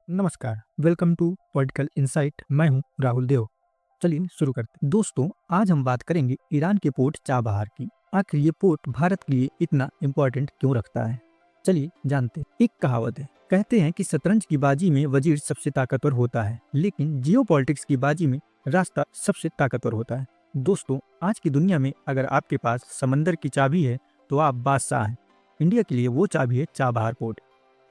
नमस्कार, welcome to political insight. मैं हूं राहुल देव। चलिए शुरू करते हैं। दोस्तों, आज हम बात करेंगे ईरान के पोर्ट चाबहार की। आखिर ये पोर्ट भारत के लिए इतना इम्पोर्टेंट क्यों रखता है, चलिए जानते हैं। एक कहावत है, कहते हैं कि शतरंज की बाजी में वजीर सबसे ताकतवर होता है, लेकिन जियोपॉलिटिक्स की बाजी में रास्ता सबसे ताकतवर होता है। दोस्तों, आज की दुनिया में अगर आपके पास समंदर की चाबी है तो आप बादशाह हैं। इंडिया के लिए वो चाबी है चाबहार पोर्ट।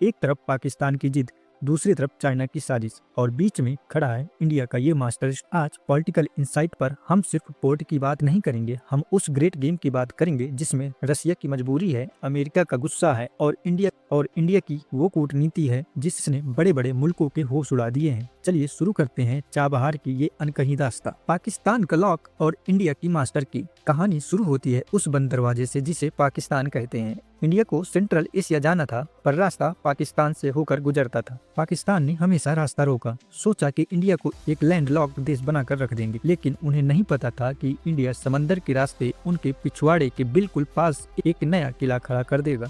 एक तरफ पाकिस्तान की जिद, दूसरी तरफ चाइना की साजिश और बीच में खड़ा है इंडिया का ये मास्टर। आज पॉलिटिकल इंसाइट पर हम सिर्फ पोर्ट की बात नहीं करेंगे, हम उस ग्रेट गेम की बात करेंगे जिसमें रसिया की मजबूरी है, अमेरिका का गुस्सा है और इंडिया की वो कूटनीति है जिसने बड़े बड़े मुल्कों के होश उड़ा दिए हैं। चलिए शुरू करते हैं चाबहार की ये अनकही दास्तां। पाकिस्तान का लॉक और इंडिया की मास्टर की कहानी शुरू होती है उस बंद दरवाजे से जिसे पाकिस्तान कहते हैं। इंडिया को सेंट्रल एशिया जाना था, पर रास्ता पाकिस्तान से होकर गुजरता था। पाकिस्तान ने हमेशा रास्ता रोका, सोचा कि इंडिया को एक लैंड लॉक्ड देश बनाकर रख देंगे, लेकिन उन्हें नहीं पता था कि इंडिया समंदर के रास्ते उनके पिछवाड़े के बिल्कुल पास एक नया किला खड़ा कर देगा।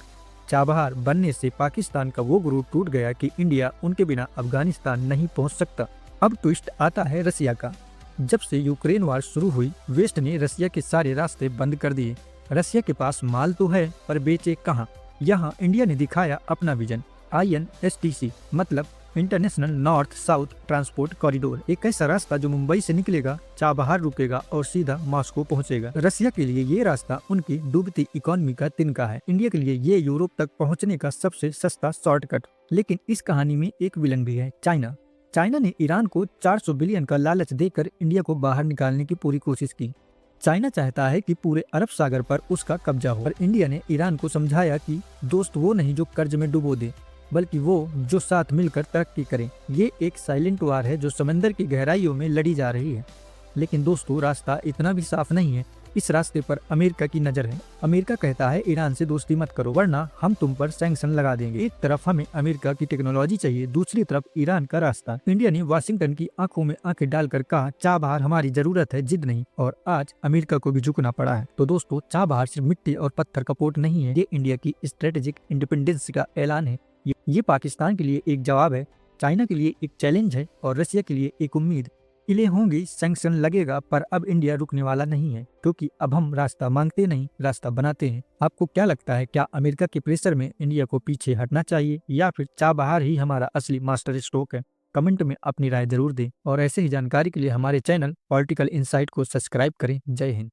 चाबहार बनने से पाकिस्तान का वो गुरूर टूट गया कि इंडिया उनके बिना अफगानिस्तान नहीं पहुंच सकता। अब ट्विस्ट आता है रसिया का। जब से यूक्रेन वार शुरू हुई, वेस्ट ने रसिया के सारे रास्ते बंद कर दिए। रसिया के पास माल तो है, पर बेचे कहाँ। यहाँ इंडिया ने दिखाया अपना विजन। INSTC मतलब international north south transport corridor, एक ऐसा रास्ता जो मुंबई से निकलेगा, चाबहार रुकेगा और सीधा मॉस्को पहुंचेगा। रसिया के लिए ये रास्ता उनकी डूबती इकोनॉमी का तिनका है। इंडिया के लिए ये यूरोप तक पहुंचने का सबसे सस्ता शॉर्टकट। लेकिन इस कहानी में एक विलन भी है, चाइना। चाइना ने ईरान को 400 बिलियन का लालच देकर इंडिया को बाहर निकालने की पूरी कोशिश की। चाइना चाहता है कि पूरे अरब सागर पर उसका कब्जा हो, पर इंडिया ने ईरान को समझाया कि दोस्त वो नहीं जो कर्ज में डुबो दे, बल्कि वो जो साथ मिलकर तरक्की करें। ये एक साइलेंट वार है जो समंदर की गहराइयों में लड़ी जा रही है। लेकिन दोस्तों, रास्ता इतना भी साफ नहीं है। इस रास्ते पर अमेरिका की नजर है। अमेरिका कहता है ईरान से दोस्ती मत करो वरना हम तुम पर सैंक्शन लगा देंगे। एक तरफ हमें अमेरिका की टेक्नोलॉजी चाहिए, दूसरी तरफ ईरान का रास्ता। इंडिया ने वाशिंगटन की आंखों में आंखें डालकर कहा चाबहार हमारी जरूरत है, जिद नहीं, और आज अमेरिका को भी झुकना पड़ा है। तो दोस्तों, चाबहार सिर्फ मिट्टी और पत्थर का पोर्ट नहीं है, ये इंडिया की स्ट्रेटेजिक इंडिपेंडेंस का ऐलान है। ये पाकिस्तान के लिए एक जवाब है, चाइना के लिए एक चैलेंज है और रसिया के लिए एक उम्मीद। किले होंगे, सैंक्शन लगेगा, पर अब इंडिया रुकने वाला नहीं है, क्योंकि अब हम रास्ता मांगते नहीं, रास्ता बनाते हैं। आपको क्या लगता है, क्या अमेरिका के प्रेशर में इंडिया को पीछे हटना चाहिए या फिर चाबहार ही हमारा असली मास्टर स्ट्रोक है? कमेंट में अपनी राय जरूर दें और ऐसे ही जानकारी के लिए हमारे चैनल पॉलिटिकल इंसाइट को सब्सक्राइब करें। जय हिंद।